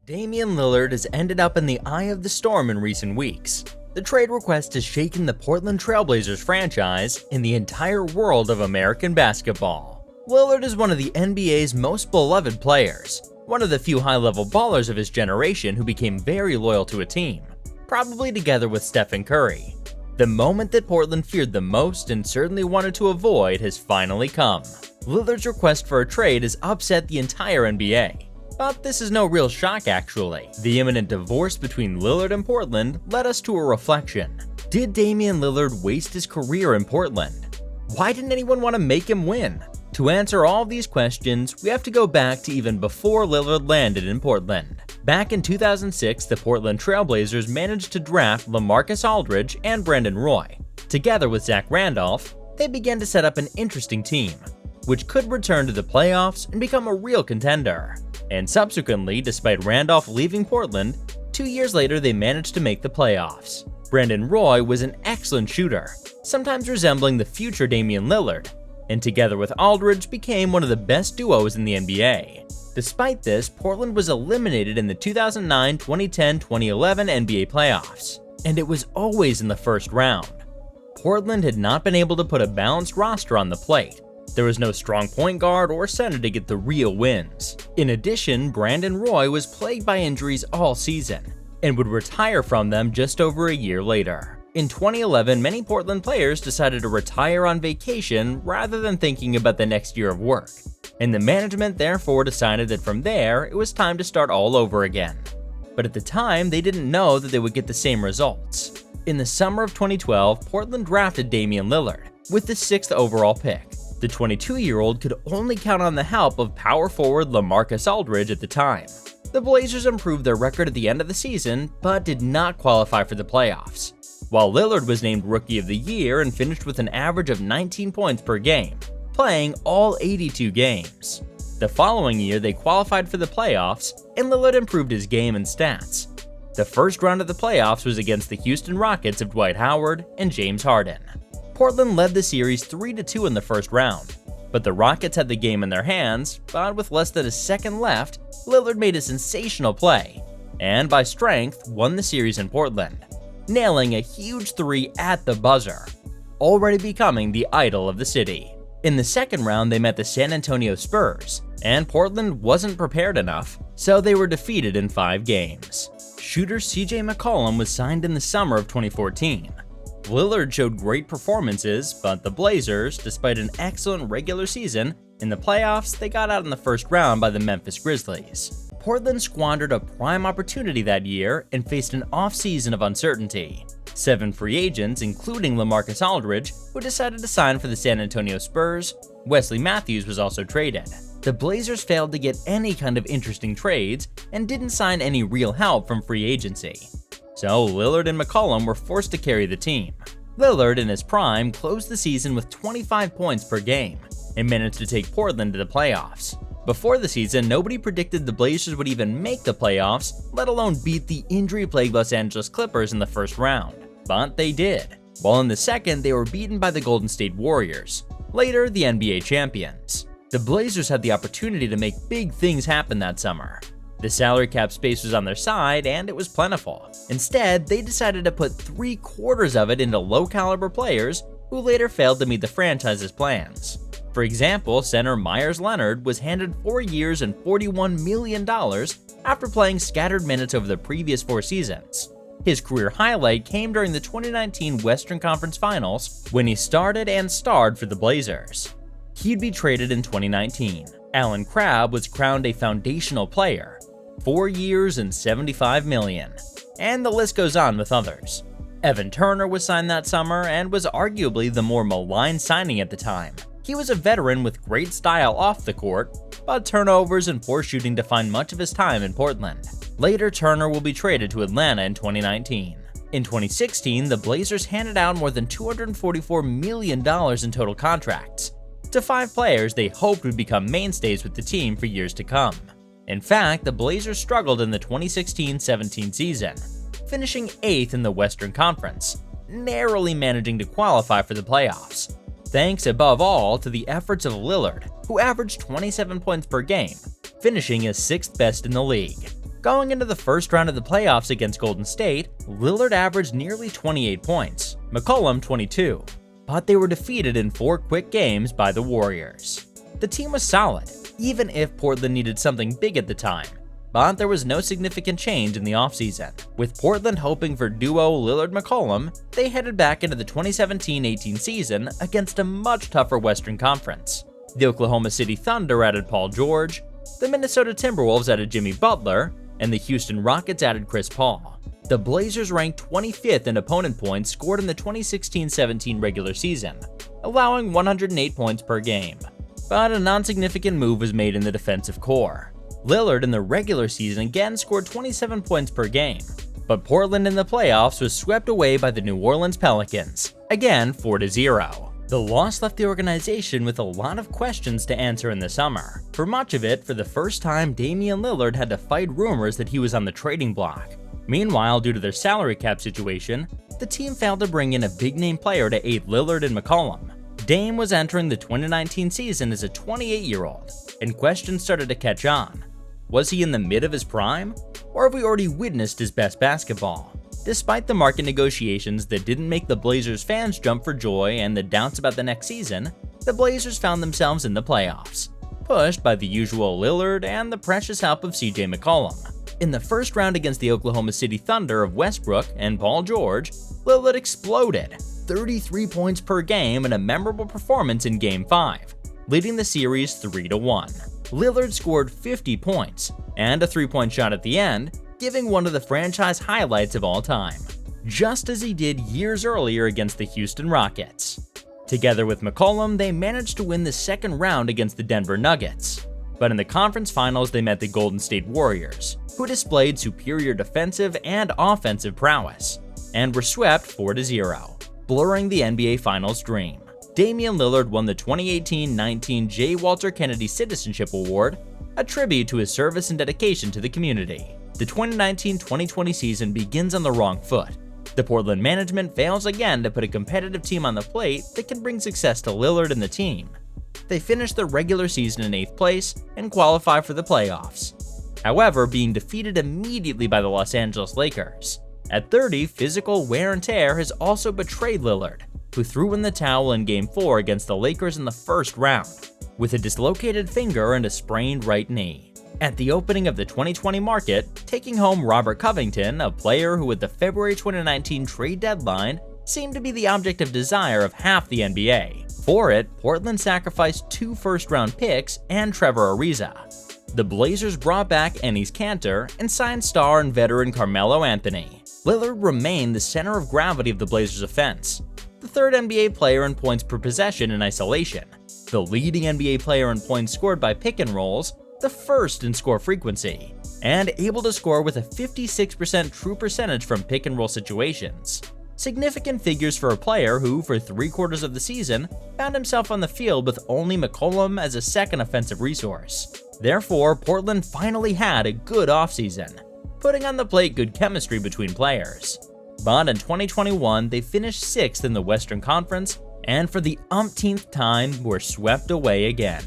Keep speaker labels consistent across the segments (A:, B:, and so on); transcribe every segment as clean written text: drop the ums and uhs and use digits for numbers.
A: Damian Lillard has ended up in the eye of the storm in recent weeks. The trade request has shaken the Portland Trail Blazers franchise and the entire world of American basketball. Lillard is one of the NBA's most beloved players, one of the few high-level ballers of his generation who became very loyal to a team, probably together with Stephen Curry. The moment that Portland feared the most and certainly wanted to avoid has finally come. Lillard's request for a trade has upset the entire NBA. But this is no real shock actually. The imminent divorce between Lillard and Portland led us to a reflection. Did Damian Lillard waste his career in Portland? Why didn't anyone want to make him win? To answer all of these questions, we have to go back to even before Lillard landed in Portland. Back in 2006, the Portland Trail Blazers managed to draft LaMarcus Aldridge and Brandon Roy. Together with Zach Randolph, they began to set up an interesting team, which could return to the playoffs and become a real contender. And subsequently, despite Randolph leaving Portland, 2 years later they managed to make the playoffs. Brandon Roy was an excellent shooter, sometimes resembling the future Damian Lillard, and together with Aldridge became one of the best duos in the NBA. Despite this, Portland was eliminated in the 2009, 2010, 2011 NBA playoffs, and it was always in the first round. Portland had not been able to put a balanced roster on the plate. There was no strong point guard or center to get the real wins. In addition, Brandon Roy was plagued by injuries all season and would retire from them just over a year later. In 2011, many Portland players decided to retire on vacation rather than thinking about the next year of work, and the management therefore decided that from there it was time to start all over again. But at the time, they didn't know that they would get the same results. In the summer of 2012, Portland drafted Damian Lillard with the 6th overall pick. The 22-year-old could only count on the help of power forward LaMarcus Aldridge at the time. The Blazers improved their record at the end of the season, but did not qualify for the playoffs. While Lillard was named Rookie of the Year and finished with an average of 19 points per game, playing all 82 games. The following year, they qualified for the playoffs, and Lillard improved his game and stats. The first round of the playoffs was against the Houston Rockets of Dwight Howard and James Harden. Portland led the series 3-2 in the first round, but the Rockets had the game in their hands, but with less than a second left, Lillard made a sensational play, and by strength won the series in Portland, nailing a huge three at the buzzer, already becoming the idol of the city. In the second round, they met the San Antonio Spurs, and Portland wasn't prepared enough, so they were defeated in 5 games. Shooter CJ McCollum was signed in the summer of 2014. Lillard showed great performances, but the Blazers, despite an excellent regular season, in the playoffs they got out in the first round by the Memphis Grizzlies. Portland squandered a prime opportunity that year and faced an off-season of uncertainty. 7 free agents, including LaMarcus Aldridge, who decided to sign for the San Antonio Spurs. Wesley Matthews was also traded. The Blazers failed to get any kind of interesting trades and didn't sign any real help from free agency. So Lillard and McCollum were forced to carry the team. Lillard, in his prime, closed the season with 25 points per game and managed to take Portland to the playoffs. Before the season, nobody predicted the Blazers would even make the playoffs, let alone beat the injury-plagued Los Angeles Clippers in the first round. But they did. While in the second, they were beaten by the Golden State Warriors, later the NBA champions. The Blazers had the opportunity to make big things happen that summer. The salary cap space was on their side, and it was plentiful. Instead, they decided to put 3/4 of it into low-caliber players who later failed to meet the franchise's plans. For example, center Myers Leonard was handed 4 years and $41 million after playing scattered minutes over the previous 4 seasons. His career highlight came during the 2019 Western Conference Finals when he started and starred for the Blazers. He'd be traded in 2019. Allen Crabbe was crowned a foundational player, 4 years and $75 million, and the list goes on with others. Evan Turner was signed that summer and was arguably the more maligned signing at the time. He was a veteran with great style off the court, but turnovers and poor shooting defined much of his time in Portland. Later, Turner will be traded to Atlanta in 2019. In 2016, the Blazers handed out more than $244 million in total contracts to 5 players they hoped would become mainstays with the team for years to come. In fact, the Blazers struggled in the 2016-17 season, finishing 8th in the Western Conference, narrowly managing to qualify for the playoffs, thanks above all to the efforts of Lillard, who averaged 27 points per game, finishing as 6th best in the league. Going into the first round of the playoffs against Golden State, Lillard averaged nearly 28 points, McCollum 22, but they were defeated in 4 quick games by the Warriors. The team was solid, even if Portland needed something big at the time, but there was no significant change in the offseason. With Portland hoping for duo Lillard-McCollum, they headed back into the 2017-18 season against a much tougher Western Conference. The Oklahoma City Thunder added Paul George, the Minnesota Timberwolves added Jimmy Butler, and the Houston Rockets added Chris Paul. The Blazers ranked 25th in opponent points scored in the 2016-17 regular season, allowing 108 points per game. But a non-significant move was made in the defensive core. Lillard in the regular season again scored 27 points per game, but Portland in the playoffs was swept away by the New Orleans Pelicans, again 4-0. The loss left the organization with a lot of questions to answer in the summer. For much of it, for the first time, Damian Lillard had to fight rumors that he was on the trading block. Meanwhile, due to their salary cap situation, the team failed to bring in a big-name player to aid Lillard and McCollum. Dame was entering the 2019 season as a 28-year-old, and questions started to catch on. Was he in the mid of his prime? Or have we already witnessed his best basketball? Despite the market negotiations that didn't make the Blazers fans jump for joy and the doubts about the next season, the Blazers found themselves in the playoffs, pushed by the usual Lillard and the precious help of CJ McCollum. In the first round against the Oklahoma City Thunder of Westbrook and Paul George, Lillard exploded, 33 points per game in a memorable performance in Game 5, leading the series 3-1. Lillard scored 50 points and a 3-point shot at the end, giving one of the franchise highlights of all time, just as he did years earlier against the Houston Rockets. Together with McCollum, they managed to win the second round against the Denver Nuggets, but in the conference finals they met the Golden State Warriors, who displayed superior defensive and offensive prowess, and were swept 4-0, blurring the NBA Finals dream. Damian Lillard won the 2018-19 J. Walter Kennedy Citizenship Award, a tribute to his service and dedication to the community. The 2019-2020 season begins on the wrong foot. The Portland management fails again to put a competitive team on the plate that can bring success to Lillard and the team. They finish the regular season in 8th place and qualify for the playoffs, however being defeated immediately by the Los Angeles Lakers. At 30, physical wear and tear has also betrayed Lillard, who threw in the towel in Game 4 against the Lakers in the first round, with a dislocated finger and a sprained right knee. At the opening of the 2020 market, taking home Robert Covington, a player who at the February 2019 trade deadline seemed to be the object of desire of half the NBA. For it, Portland sacrificed 2 first-round picks and Trevor Ariza. The Blazers brought back Enes Kanter and signed star and veteran Carmelo Anthony. Lillard remained the center of gravity of the Blazers' offense, the 3rd NBA player in points per possession in isolation, the leading NBA player in points scored by pick and rolls, the 1st in score frequency, and able to score with a 56% true percentage from pick and roll situations. Significant figures for a player who, for 3/4 of the season, found himself on the field with only McCollum as a second offensive resource. Therefore, Portland finally had a good offseason, putting on the plate good chemistry between players. But in 2021, they finished 6th in the Western Conference, and for the umpteenth time were swept away again.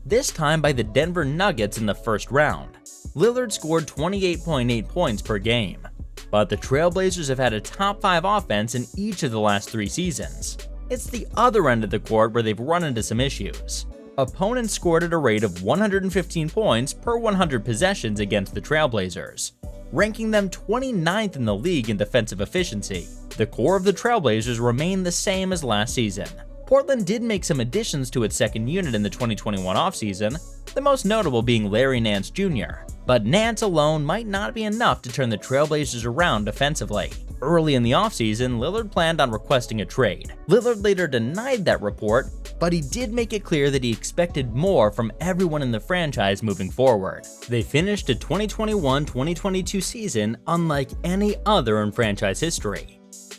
A: This time by the Denver Nuggets in the first round. Lillard scored 28.8 points per game, but the Trailblazers have had a top 5 offense in each of the last 3 seasons. It's the other end of the court where they've run into some issues. Opponents scored at a rate of 115 points per 100 possessions against the Trailblazers, ranking them 29th in the league in defensive efficiency. The core of the Trailblazers remained the same as last season. Portland did make some additions to its second unit in the 2021 offseason, the most notable being Larry Nance Jr., but Nance alone might not be enough to turn the Trailblazers around defensively. Early in the offseason, Lillard planned on requesting a trade. Lillard later denied that report, but he did make it clear that he expected more from everyone in the franchise moving forward. They finished a 2021-2022 season unlike any other in franchise history.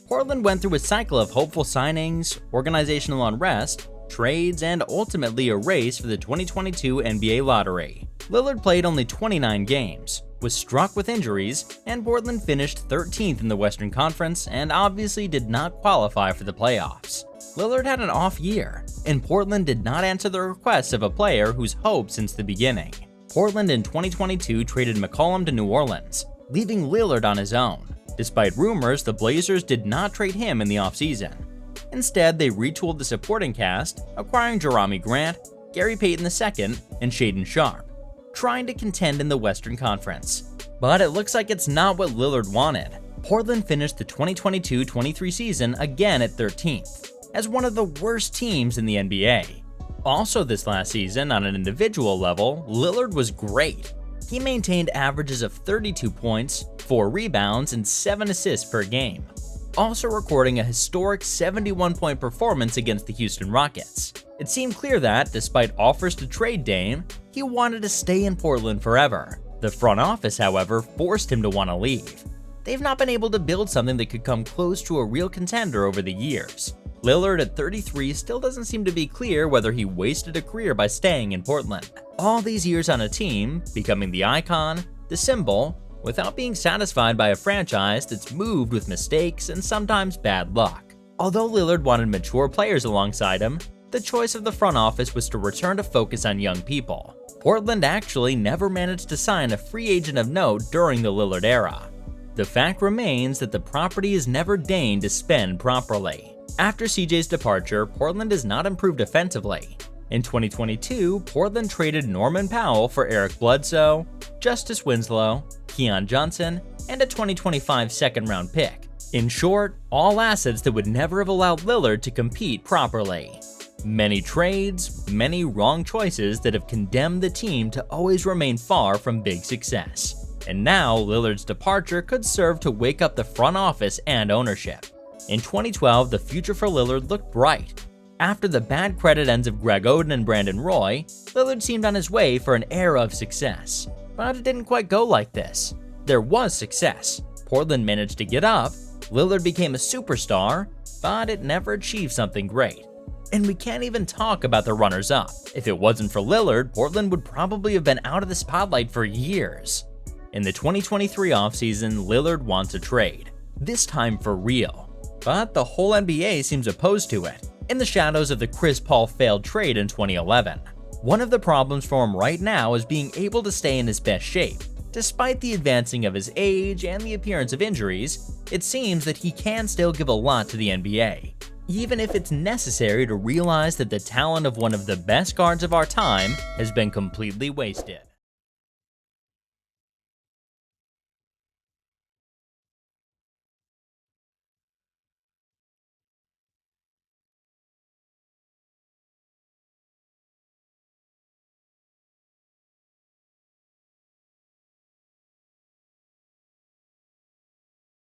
A: Portland went through a cycle of hopeful signings, organizational unrest, trades, and ultimately a race for the 2022 NBA lottery. Lillard played only 29 games, was struck with injuries, and Portland finished 13th in the Western Conference and obviously did not qualify for the playoffs. Lillard had an off year, and Portland did not answer the requests of a player whose hope since the beginning. Portland in 2022 traded McCollum to New Orleans, leaving Lillard on his own. Despite rumors, the Blazers did not trade him in the offseason. Instead, they retooled the supporting cast, acquiring Jerami Grant, Gary Payton II, and Shaedon Sharpe, trying to contend in the Western Conference. But it looks like it's not what Lillard wanted. Portland finished the 2022-23 season again at 13th, as one of the worst teams in the NBA. Also this last season, on an individual level, Lillard was great. He maintained averages of 32 points, 4 rebounds, and 7 assists per game, also recording a historic 71-point performance against the Houston Rockets. It seemed clear that, despite offers to trade Dame, he wanted to stay in Portland forever. The front office, however, forced him to want to leave. They've not been able to build something that could come close to a real contender over the years. Lillard at 33 still doesn't seem to be clear whether he wasted a career by staying in Portland. All these years on a team, becoming the icon, the symbol, without being satisfied by a franchise that's moved with mistakes and sometimes bad luck. Although Lillard wanted mature players alongside him, the choice of the front office was to return to focus on young people. Portland actually never managed to sign a free agent of note during the Lillard era. The fact remains that the property has never deigned to spend properly. After CJ's departure, Portland has not improved offensively. In 2022, Portland traded Norman Powell for Eric Bledsoe, Justice Winslow, Keon Johnson, and a 2025 second-round pick. In short, all assets that would never have allowed Lillard to compete properly. Many trades, many wrong choices that have condemned the team to always remain far from big success. And now, Lillard's departure could serve to wake up the front office and ownership. In 2012, the future for Lillard looked bright. After the bad credit ends of Greg Oden and Brandon Roy, Lillard seemed on his way for an era of success. But it didn't quite go like this. There was success. Portland managed to get up, Lillard became a superstar, but it never achieved something great. And we can't even talk about the runners-up. If it wasn't for Lillard, Portland would probably have been out of the spotlight for years. In the 2023 offseason, Lillard wants a trade, this time for real. But the whole NBA seems opposed to it, in the shadows of the Chris Paul failed trade in 2011. One of the problems for him right now is being able to stay in his best shape. Despite the advancing of his age and the appearance of injuries, it seems that he can still give a lot to the NBA, even if it's necessary to realize that the talent of one of the best guards of our time has been completely wasted.